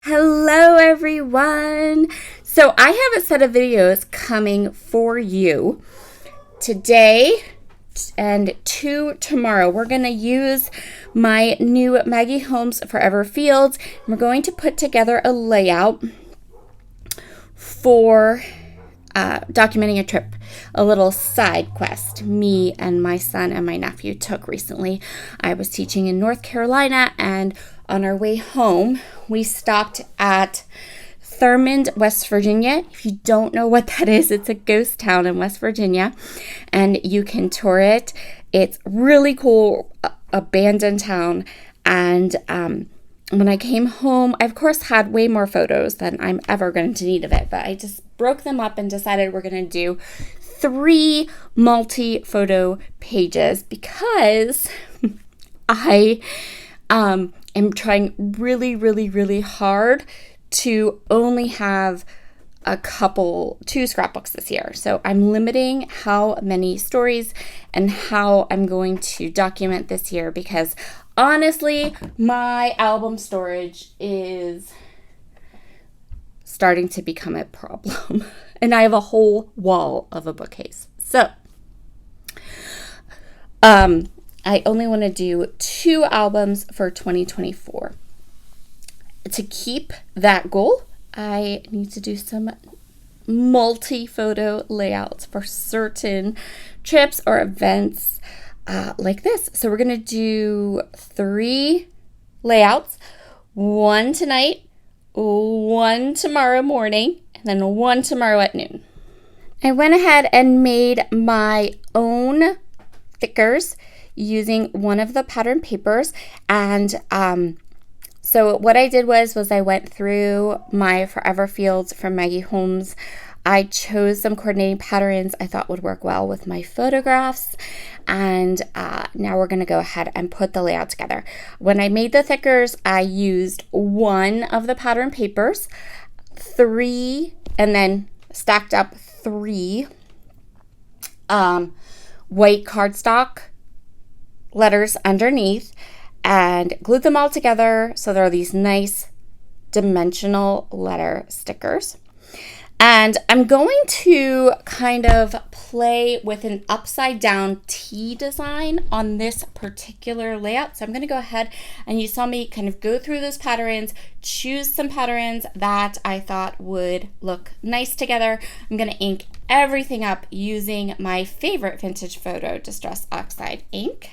Hello, everyone. So, I have a set of videos coming for you today and two tomorrow. We're going to use my new Maggie Holmes Forever Fields. We're going to put together a layout for documenting a trip, a little side quest me and my son and my nephew took recently. I was teaching in North Carolina, and on our way home, we stopped at Thurmond, West Virginia. If you don't know what that is, it's a ghost town in West Virginia, and you can tour it. It's really cool, abandoned town, and when I came home, I of course had way more photos than I'm ever going to need of it, but I just broke them up and decided we're going to do 3 multi-photo pages because I am trying really hard to only have two scrapbooks this year. So I'm limiting how many stories and how I'm going to document this year because honestly, my album storage is starting to become a problem. And I have a whole wall of a bookcase. So, I only want to do 2 albums for 2024. To keep that goal, I need to do some multi-photo layouts for certain trips or events like this. So we're going to do 3 layouts, 1 tonight, 1 tomorrow morning, and then 1 tomorrow at noon. I went ahead and made my own thickers using one of the pattern papers, and so what I did was I went through my Forever Fields from Maggie Holmes. I chose some coordinating patterns I thought would work well with my photographs, and now we're going to go ahead and put the layout together. When I made the thickers, I used 1 of the pattern papers, 3, and then stacked up 3 white cardstock letters underneath and glued them all together so there are these nice dimensional letter stickers. And I'm going to kind of play with an upside down T design on this particular layout. So I'm going to go ahead, and you saw me kind of go through those patterns, choose some patterns that I thought would look nice together. I'm going to ink everything up using my favorite vintage photo Distress Oxide ink.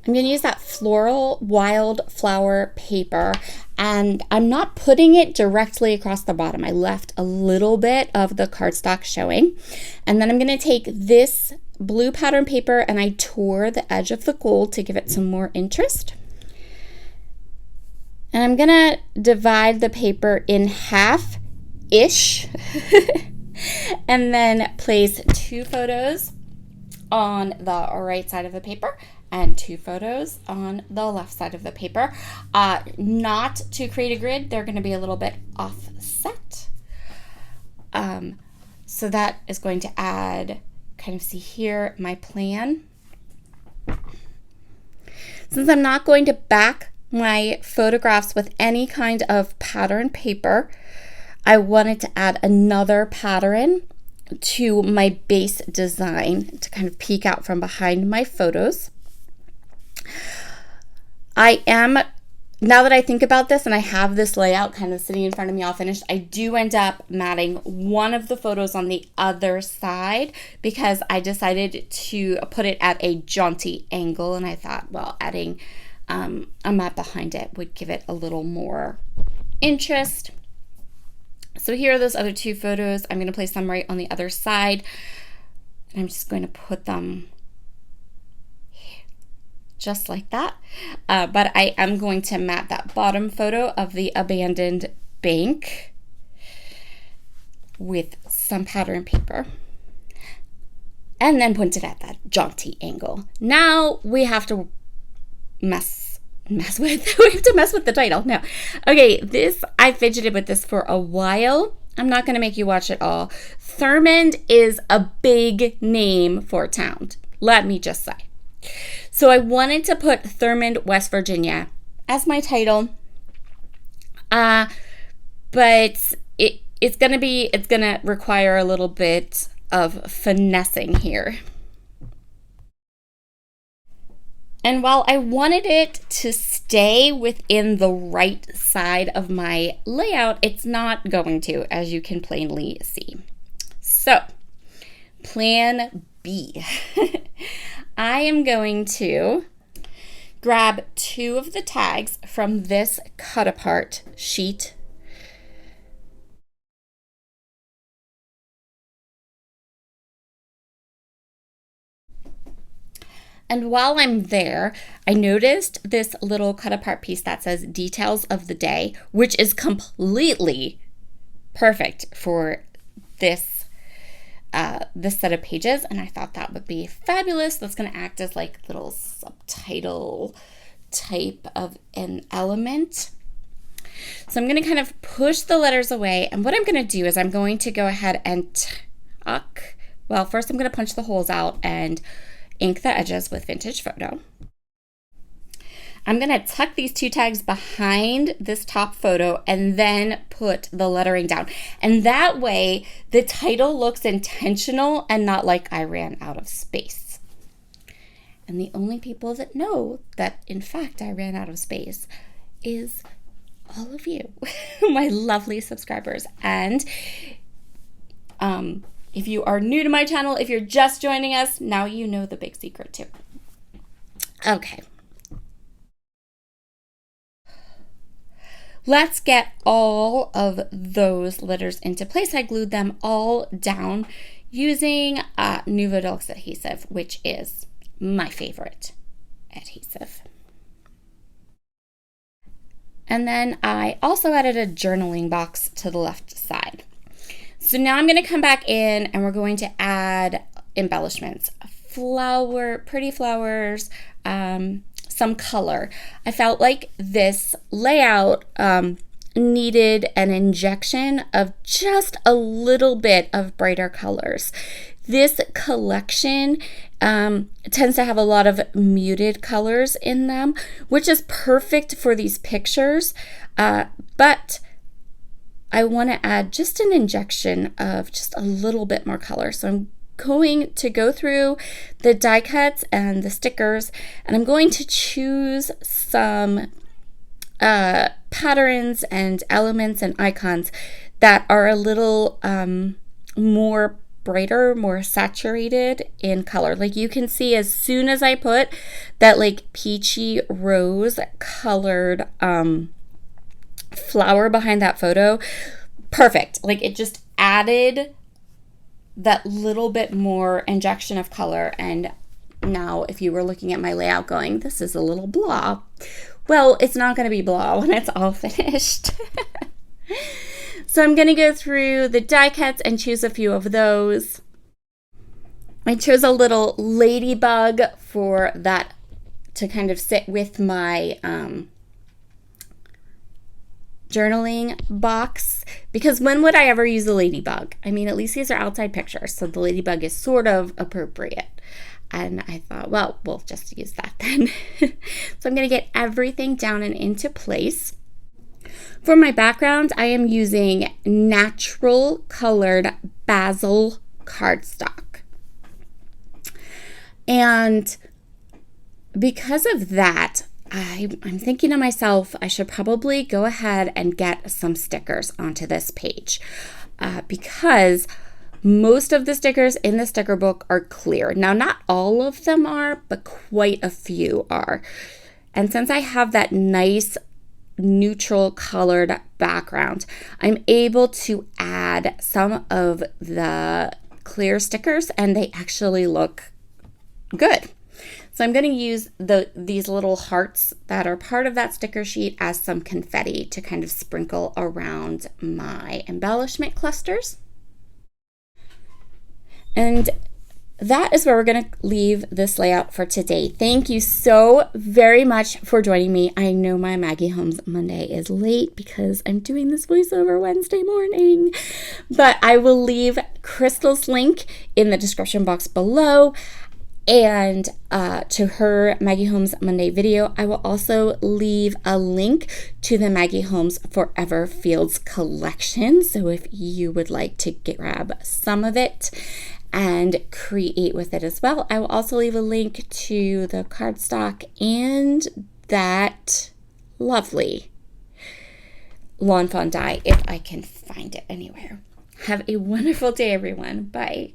I'm going to use that floral wildflower paper, and I'm not putting it directly across the bottom. I left a little bit of the cardstock showing. And then I'm going to take this blue pattern paper and I tore the edge of the gold to give it some more interest. And I'm going to divide the paper in half-ish and then place 2 photos on the right side of the paper and 2 photos on the left side of the paper. Not to create a grid, they're going to be a little bit offset. So that is going to add, kind of see here, my plan. Since I'm not going to back my photographs with any kind of pattern paper, I wanted to add another pattern to my base design to kind of peek out from behind my photos. Now that I think about this and I have this layout kind of sitting in front of me all finished, I do end up matting one of the photos on the other side because I decided to put it at a jaunty angle, and I thought, well, adding a mat behind it would give it a little more interest. So here are those other 2 photos. I'm going to place them right on the other side, and I'm just going to put them just like that. But I am going to mat that bottom photo of the abandoned bank with some pattern paper and then point it at that jaunty angle. Now we have to mess with we have to mess with the title. No. Okay, I fidgeted with this for a while. I'm not going to make you watch it all. Thurmond is a big name for a town, let me just say. So I wanted to put Thurmond, West Virginia as my title. but it's gonna require a little bit of finessing here. And while I wanted it to stay within the right side of my layout, it's not going to, as you can plainly see. So, plan B. I am going to grab 2 of the tags from this cut apart sheet. And while I'm there, I noticed this little cut apart piece that says details of the day, which is completely perfect for this set of pages. And I thought that would be fabulous. That's going to act as like a little subtitle type of an element. So I'm going to kind of push the letters away. And what I'm going to do is I'm going to go ahead and tuck. Well, first I'm going to punch the holes out and ink the edges with Vintage Photo. I'm going to tuck these 2 tags behind this top photo and then put the lettering down. And that way the title looks intentional and not like I ran out of space. And the only people that know that in fact I ran out of space is all of you, my lovely subscribers. And if you are new to my channel, if you're just joining us, now you know the big secret too. Okay. Let's get all of those letters into place. I glued them all down using Nuvo Deluxe adhesive, which is my favorite adhesive. And then I also added a journaling box to the left side. So now I'm going to come back in and we're going to add embellishments, pretty flowers, some color. I felt like this layout needed an injection of just a little bit of brighter colors. This collection tends to have a lot of muted colors in them, which is perfect for these pictures, but I want to add just an injection of just a little bit more color. So I'm going to go through the die cuts and the stickers, and I'm going to choose some patterns and elements and icons that are a little more brighter, more saturated in color. Like you can see as soon as I put that like peachy rose colored flower behind that photo, perfect. Like it just added that little bit more injection of color. And now if you were looking at my layout going, this is a little blah, well, it's not going to be blah when it's all finished. So I'm going to go through the die cuts and choose a few of those. I chose a little ladybug for that to kind of sit with my journaling box, because when would I ever use a ladybug? I mean, at least these are outside pictures, so the ladybug is sort of appropriate. And I thought, well, we'll just use that then. So I'm going to get everything down and into place. For my background, I am using natural colored basil cardstock. And because of that, I'm thinking to myself, I should probably go ahead and get some stickers onto this page because most of the stickers in the sticker book are clear. Now, not all of them are, but quite a few are. And since I have that nice neutral colored background, I'm able to add some of the clear stickers and they actually look good. So I'm going to use these little hearts that are part of that sticker sheet as some confetti to kind of sprinkle around my embellishment clusters. And that is where we're going to leave this layout for today. Thank you so very much for joining me. I know my Maggie Holmes Monday is late because I'm doing this voiceover Wednesday morning, but I will leave Crystal's link in the description box below. and to her Maggie Holmes Monday video. I will also leave a link to the Maggie Holmes Forever Fields collection. So if you would like to grab some of it and create with it as well, I will also leave a link to the cardstock and that lovely Lawn Fawn die if I can find it anywhere. Have a wonderful day, everyone. Bye.